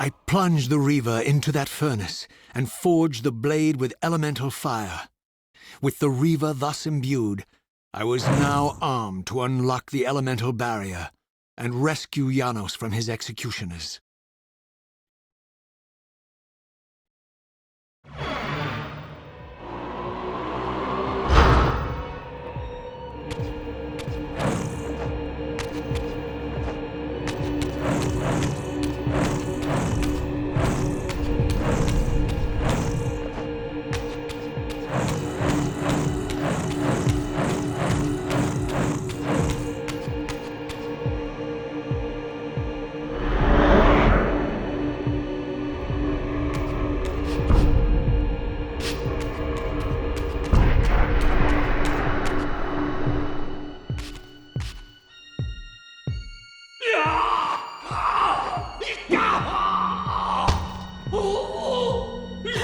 I plunged the Reaver into that furnace and forged the blade with elemental fire. With the Reaver thus imbued, I was now armed to unlock the elemental barrier and rescue Janos from his executioners.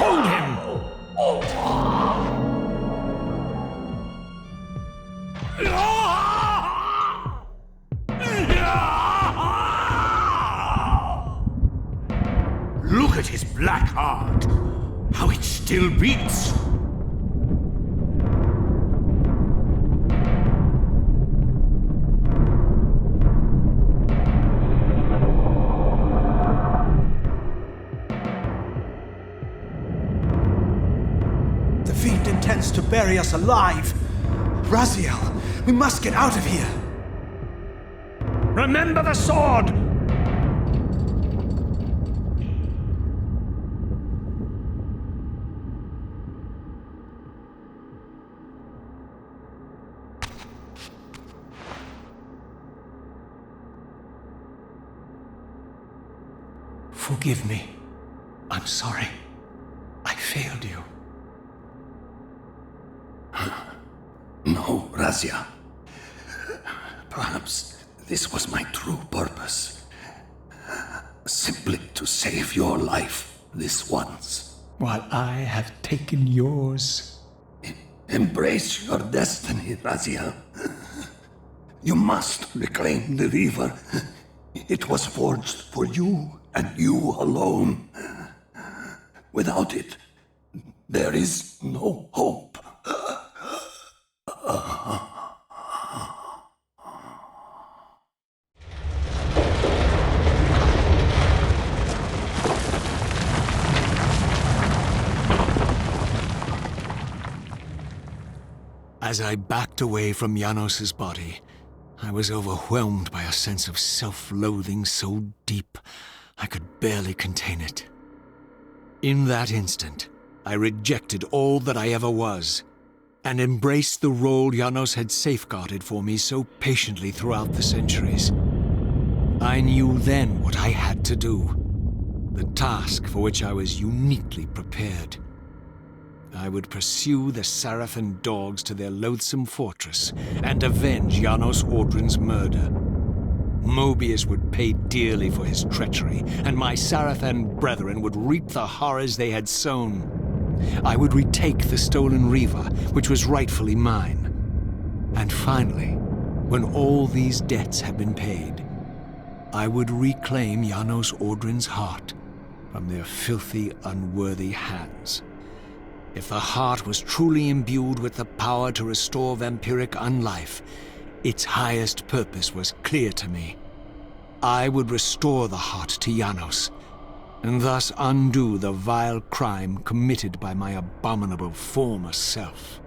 Hold him! Look at his black heart! How it still beats! The fiend intends to bury us alive. Raziel, we must get out of here. Remember the sword! Forgive me. I'm sorry. I failed you. No, Razia. Perhaps this was my true purpose. Simply to save your life this once. While I have taken yours. Embrace your destiny, Razia. You must reclaim the Reaver. It was forged for you and you alone. Without it, there is no hope. As I backed away from Janos's body, I was overwhelmed by a sense of self-loathing so deep I could barely contain it. In that instant, I rejected all that I ever was, and embraced the role Janos had safeguarded for me so patiently throughout the centuries. I knew then what I had to do, the task for which I was uniquely prepared. I would pursue the Sarafan dogs to their loathsome fortress and avenge Janos Audrin's murder. Mobius would pay dearly for his treachery, and my Sarafan brethren would reap the horrors they had sown. I would retake the stolen Reaver, which was rightfully mine. And finally, when all these debts had been paid, I would reclaim Janos Audrin's heart from their filthy, unworthy hands. If the heart was truly imbued with the power to restore vampiric unlife, its highest purpose was clear to me. I would restore the heart to Janos, and thus undo the vile crime committed by my abominable former self.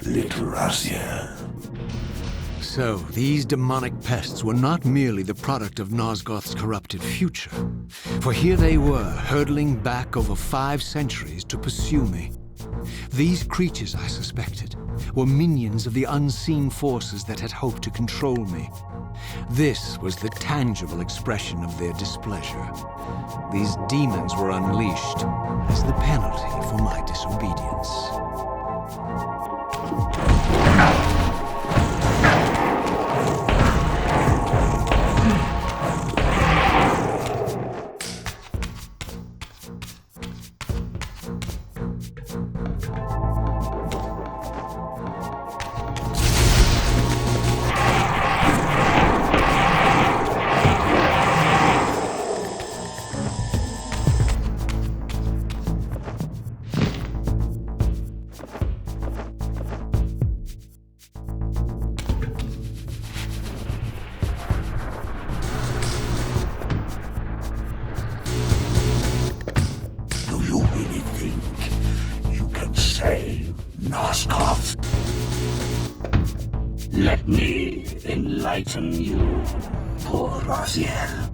Little Razia. So, these demonic pests were not merely the product of Nosgoth's corrupted future, for here they were, hurtling back over 5 centuries to pursue me. These creatures, I suspected, were minions of the unseen forces that had hoped to control me. This was the tangible expression of their displeasure. These demons were unleashed as the penalty for my disobedience. Let me enlighten you, poor Raziel.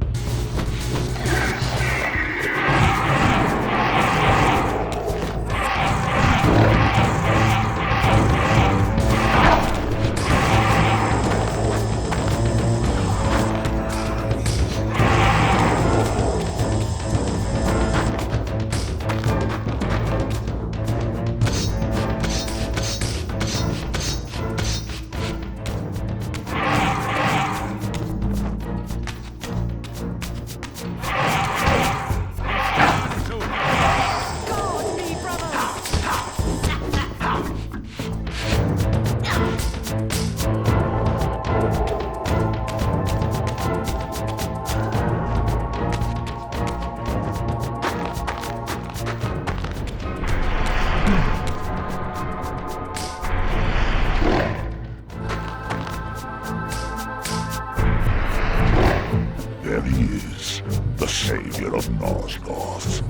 There he is, the savior of Nosgoth.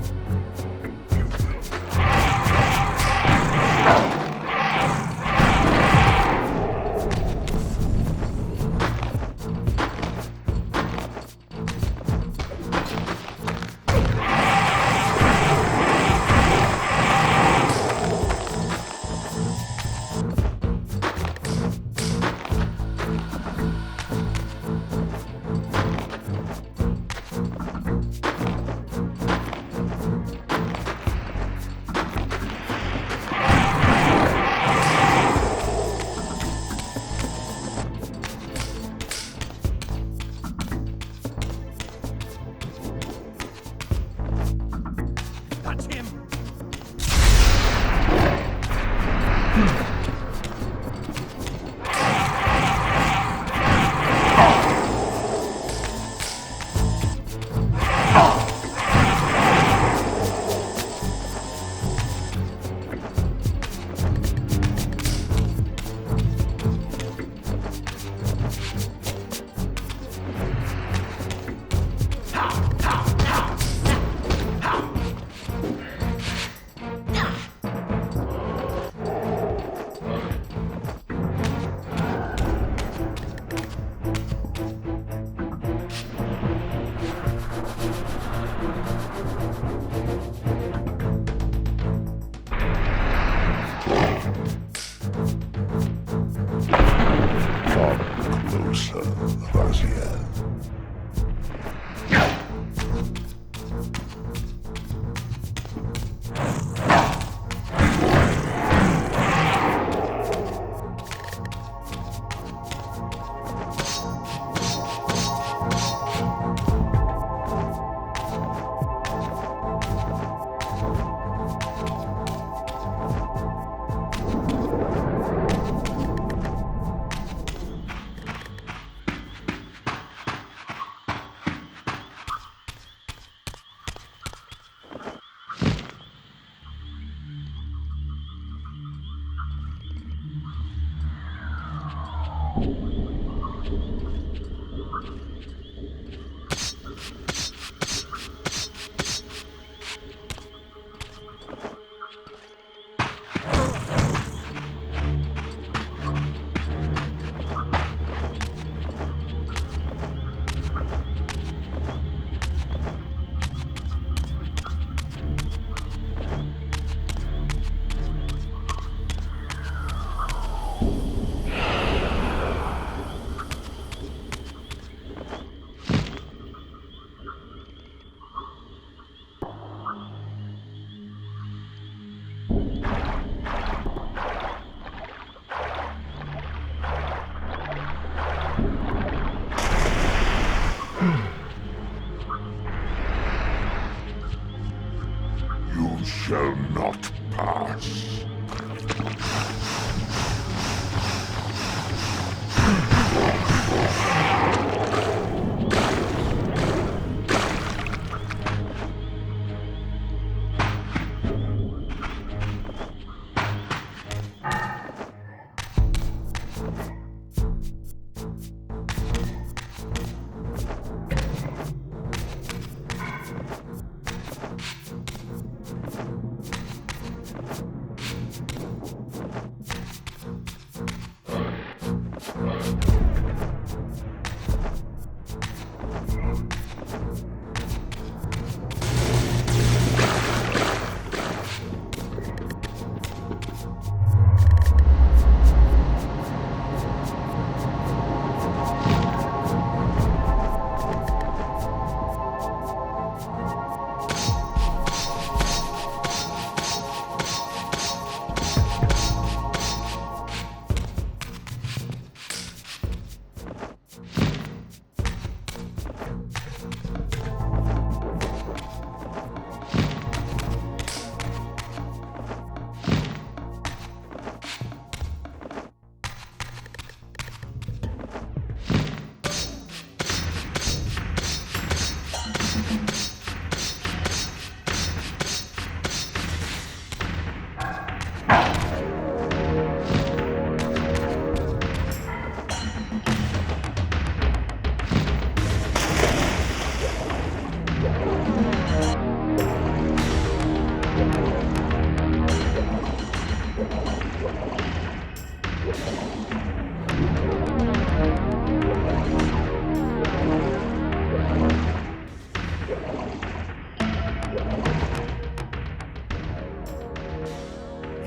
Closer, Raziel. pass.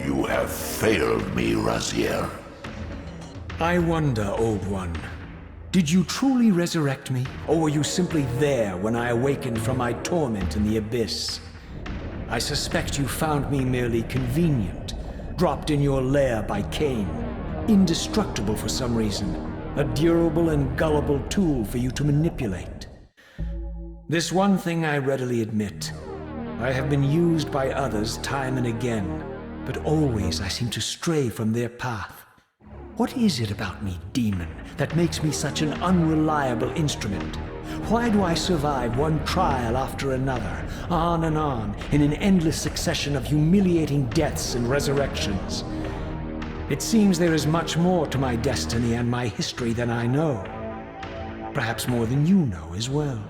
You have failed me, Raziel. I wonder, Old One. Did you truly resurrect me, or were you simply there when I awakened from my torment in the abyss? I suspect you found me merely convenient, dropped in your lair by Kain, indestructible for some reason, a durable and gullible tool for you to manipulate. This one thing I readily admit. I have been used by others time and again, but always I seem to stray from their path. What is it about me, demon, that makes me such an unreliable instrument? Why do I survive one trial after another, on and on, in an endless succession of humiliating deaths and resurrections? It seems there is much more to my destiny and my history than I know. Perhaps more than you know as well.